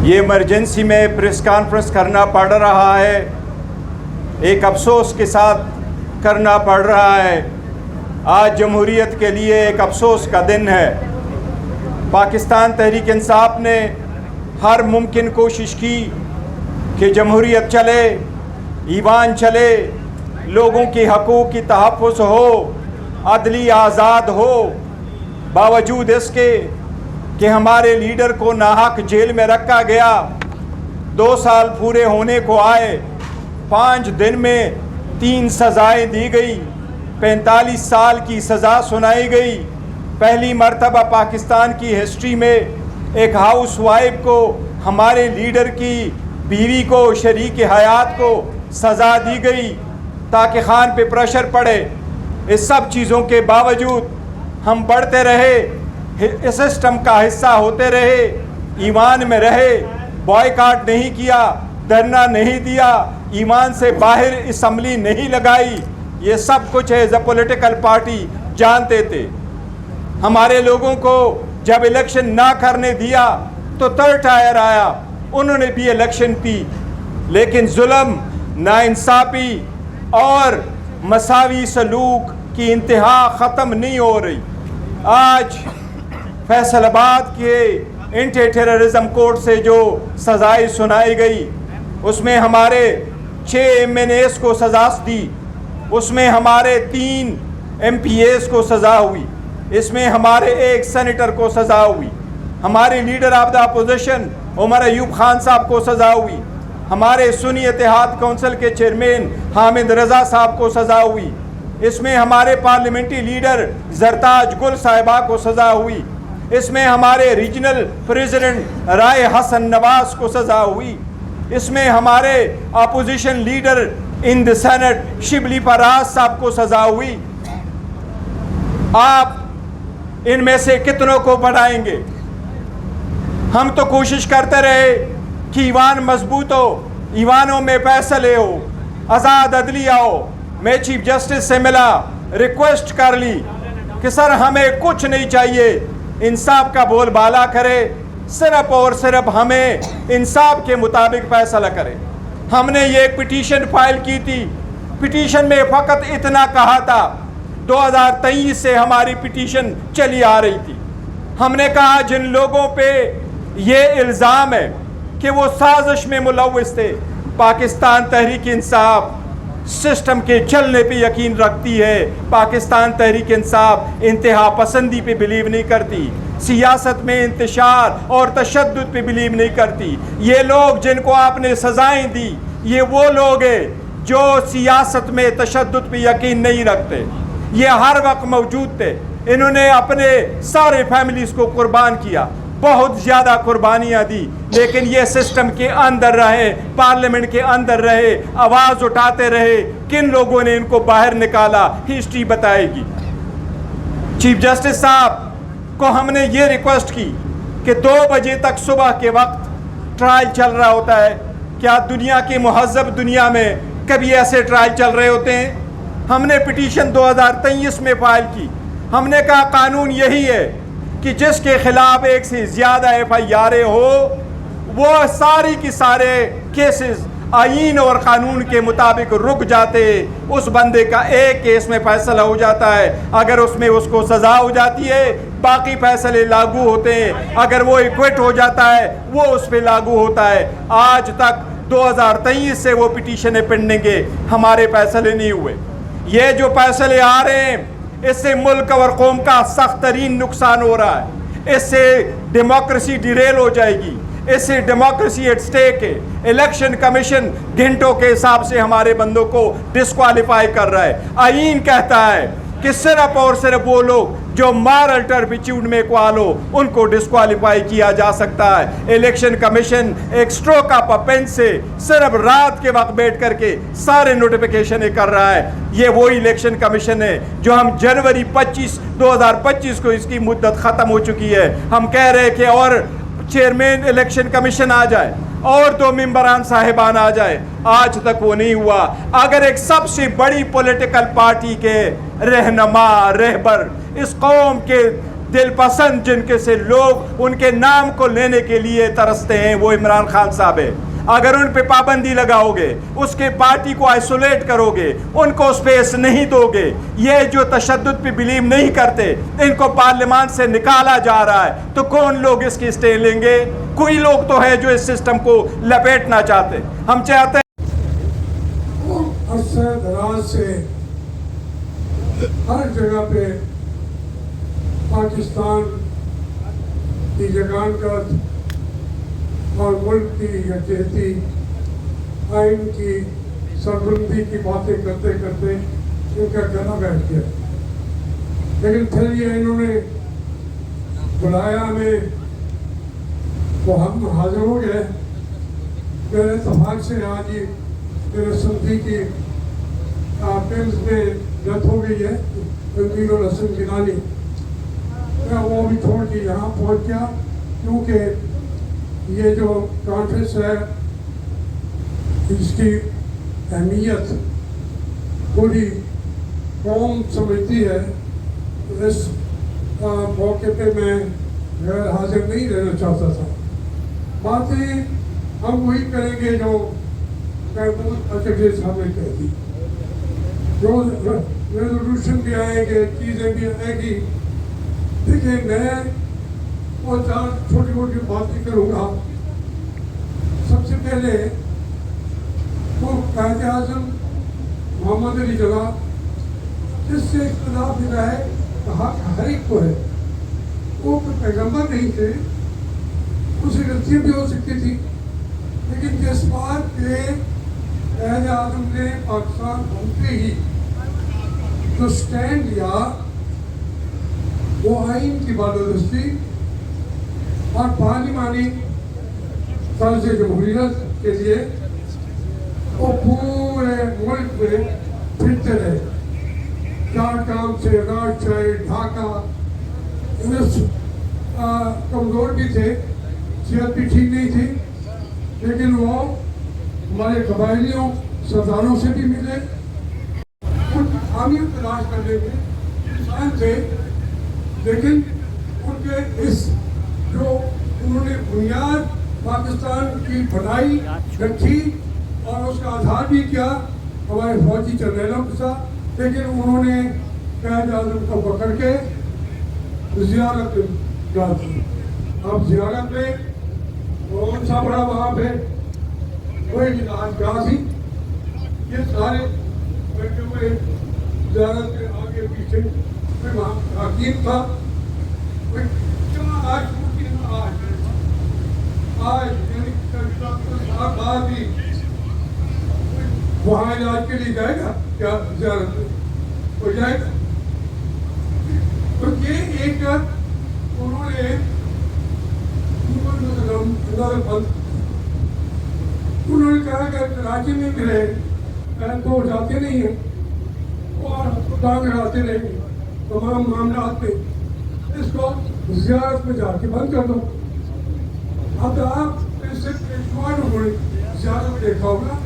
یہ ایمرجنسی میں press conference کرنا پڑ رہا ہے، ایک افسوس کے ساتھ کرنا پڑ رہا ہے۔ آج جمہوریت کے لیے ایک افسوس کا دن ہے۔ پاکستان تحریک انصاف نے ہر ممکن کوشش کی کہ جمہوریت چلے، ایوان چلے، لوگوں کی حقوق کی تحفظ ہو، عدلی آزاد ہو۔ باوجود اس کے کہ ہمارے لیڈر کو ناحق جیل میں رکھا گیا، 2 سال پورے ہونے کو آئے، 5 دن میں 3 سزائیں دی گئی، 45 سال کی سزا سنائی گئی۔ پہلی مرتبہ پاکستان کی ہسٹری میں ایک ہاؤس وائف کو، ہمارے لیڈر کی بیوی کو، شریک حیات کو سزا دی گئی تاکہ خان پہ پریشر پڑے۔ اس سب چیزوں کے باوجود ہم بڑھتے رہے، اس سسٹم کا حصہ ہوتے رہے، ایوان میں رہے، بائیکاٹ نہیں کیا، دھرنا نہیں دیا، ایوان سے باہر اسمبلی نہیں لگائی۔ یہ سب کچھ ایز اے پولیٹیکل پارٹی جانتے تھے۔ ہمارے لوگوں کو جب الیکشن نہ کرنے دیا تو تھرڈ ٹائر آیا، انہوں نے بھی الیکشن پی، لیکن ظلم، ناانصافی اور مساوی سلوک کی انتہا ختم نہیں ہو رہی۔ آج فیصل آباد کے اینٹی ٹیررزم کورٹ سے جو سزائیں سنائی گئی، اس میں ہمارے 6 MNAs کو سزا دی، اس میں ہمارے 3 MPAs کو سزا ہوئی، اس میں ہمارے 1 سینیٹر کو سزا ہوئی، ہمارے leader of the opposition Omar Ayub Khan صاحب کو سزا ہوئی، ہمارے سنی اتحاد کونسل کے چیئرمین حامد رضا صاحب کو سزا ہوئی، اس میں ہمارے پارلیمنٹری لیڈر زرتاج گل صاحبہ کو سزا ہوئی، اس میں ہمارے ریجنل پریزیڈنٹ رائے حسن نواز کو سزا ہوئی، اس میں ہمارے opposition leader in the Senate Shibli Faraz صاحب کو سزا ہوئی۔ آپ ان میں سے کتنوں کو بڑھائیں گے؟ ہم تو کوشش کرتے رہے کہ ایوان مضبوط ہو، ایوانوں میں فیصلے ہو، آزاد عدلیہ ہو۔ میں چیف جسٹس سے ملا، ریکویسٹ کر لی کہ سر ہمیں کچھ نہیں چاہیے، انصاف کا بول بالا کرے، صرف اور صرف ہمیں انصاف کے مطابق فیصلہ کرے۔ ہم نے یہ ایک پٹیشن فائل کی تھی، پٹیشن میں فقط اتنا کہا تھا، 2023 سے ہماری پٹیشن چلی آ رہی تھی۔ ہم نے کہا جن لوگوں پہ یہ الزام ہے کہ وہ سازش میں ملوث تھے، پاکستان تحریک انصاف سسٹم کے چلنے پہ یقین رکھتی ہے، پاکستان تحریک انصاف انتہا پسندی پہ بلیو نہیں کرتی، سیاست میں انتشار اور تشدد پہ بلیو نہیں کرتی۔ یہ لوگ جن کو آپ نے سزائیں دی، یہ وہ لوگ ہیں جو سیاست میں تشدد پہ یقین نہیں رکھتے۔ یہ ہر وقت موجود تھے، انہوں نے اپنے سارے فیملیز کو قربان کیا، بہت زیادہ قربانیاں دی، لیکن یہ سسٹم کے اندر رہے، پارلیمنٹ کے اندر رہے، آواز اٹھاتے رہے۔ کن لوگوں نے ان کو باہر نکالا، ہسٹری بتائے گی۔ چیف جسٹس صاحب کو ہم نے یہ ریکویسٹ کی کہ 2 بجے تک صبح کے وقت ٹرائل چل رہا ہوتا ہے، کیا دنیا کی مہذب دنیا میں کبھی ایسے ٹرائل چل رہے ہوتے ہیں؟ ہم نے پٹیشن 2023 میں فائل کی، ہم نے کہا قانون یہی ہے کہ جس کے خلاف 1 سے زیادہ FIR ہو، وہ ساری کی سارے کیسز آئین اور قانون کے مطابق رک جاتے، اس بندے کا ایک کیس میں فیصلہ ہو جاتا ہے، اگر اس میں اس کو سزا ہو جاتی ہے باقی فیصلے لاگو ہوتے ہیں، اگر وہ ایکوٹ ہو جاتا ہے وہ اس پہ لاگو ہوتا ہے۔ آج تک 2023 سے وہ پٹیشنیں پینڈنگ ہے، ہمارے فیصلے نہیں ہوئے۔ یہ جو فیصلے آ رہے ہیں، اس سے ملک اور قوم کا سخت ترین نقصان ہو رہا ہے، اس سے ڈیموکریسی ڈیریل ہو جائے گی، اس سے ڈیموکریسی ایٹ سٹیک ہے۔ الیکشن کمیشن گھنٹوں کے حساب سے ہمارے بندوں کو ڈسکوالیفائی کر رہا ہے۔ آئین کہتا ہے کہ صرف اور صرف وہ لوگ جو مارل ٹرپیچیوڈ میں اقوال ہو ان کو ڈسکوالیفائی کیا جا سکتا ہے۔ الیکشن کمیشن ایک سٹروک آف اے پین سے صرف رات کے وقت بیٹھ کر کے سارے نوٹیفیکیشن کر رہا ہے۔ یہ وہی الیکشن کمیشن ہے جو ہم جنوری 2025 کو اس کی مدت ختم ہو چکی ہے، ہم کہہ رہے کہ اور چیئرمین الیکشن کمیشن آ جائے اور 2 ممبران صاحبان آ جائے، آج تک وہ نہیں ہوا۔ اگر ایک سب سے بڑی پولیٹیکل پارٹی کے رہنما، رہبر، اس قوم کے دل پسند جن کے سے لوگ ان کے نام کو لینے کے لیے ترستے ہیں وہ عمران خان صاحب ہے. اگر ان پہ پابندی لگاؤ گے, اس کے پارٹی کو آئسولیٹ کرو گے, ان کو اسپیس نہیں دو گے, یہ جو تشدد پہ بلیو نہیں کرتے ان کو پارلیمان سے نکالا جا رہا ہے, تو کون لوگ اس کی اسٹے لیں گے؟ کوئی لوگ تو ہے جو اس سسٹم کو لپیٹنا چاہتے. ہم چاہتے ہیں عرصہ دراز سے ہر جگہ پہ پاکستان کی جگانگت اور ملک کی یکجہتی, آئین کی سربلندی کی باتیں کرتے کرتے ان کا گلا بیٹھ گیا. لیکن پھر یہ انہوں نے بلایا ہمیں تو ہم حاضر ہو گئے. میرے اتفاق سے آج ہی میرے سندھی کی پنز میں ڈیتھ ہو گئی ہے, تنویر الحسن گیلانی. میں وہ بھی چھوڑ کے یہاں پہنچ گیا کیونکہ یہ جو کانفرنس ہے اس کی اہمیت پوری قوم سمجھتی ہے. اس موقع پہ میں غیر حاضر نہیں رہنا چاہتا تھا. باتیں ہم وہی کریں گے جو اچھے صاحب نے کہہ دی. جو ریزولوشن بھی آئیں گے, چیزیں بھی آئیں گی. دیکھیں میں وہ چار چھوٹی چھوٹی باتیں کروں گا. سب سے پہلے وہ قائد اعظم محمد علی جناح جس سے اختلاف ملا ہے حق ہر ایک کو ہے. وہ پیغمبر نہیں تھے, اسے غلطیاں بھی ہو سکتی تھی, لیکن جس بات کے قائد اعظم نے پاکستان بنتے ہی جو سٹینڈ لیا وہ آئین کی بالادستی اور پارلیمانی طرز جمہوریت کے لیے وہ پورے ملک میں پھرتے رہے. چار کام سے راجشاہی, ڈھاکہ, کمزور بھی تھے, صحت بھی ٹھیک نہیں تھی, لیکن وہ ہمارے قبائلیوں سرداروں سے بھی ملے, کچھ خامیاں تلاش کرنے کے انسان تھے. لیکن ان کے اس جو انہوں نے بنیاد پاکستان کی بنائی رکھی اور اس کا آدھار بھی کیا ہمارے فوجی جرنیلوں کے ساتھ. لیکن انہوں نے قائد اعظم کو پکڑ کے زیارت ڈال دی. اب زیارت میں کون سا بڑا وہاں پہ کوئی گاہ تھی, یہ سارے بیٹھے ہوئے زیارت کے آگے پیچھے وہاں حکیم تھا. آج بھی وہاں علاج کے لیے جائے گا کیا زیارت میں ہو جائے گا؟ تو یہ ایک انہوں نے انہوں نے کہا کہ کراچی میں بھی رہے تو جاتے نہیں ہیں اور ٹانگ اڑاتے رہیں گے تمام معاملات میں, اس کو زیارت میں جا کے بند کر دو. اب آپ صرف انہوں نے زیارت میں دیکھا ہوگا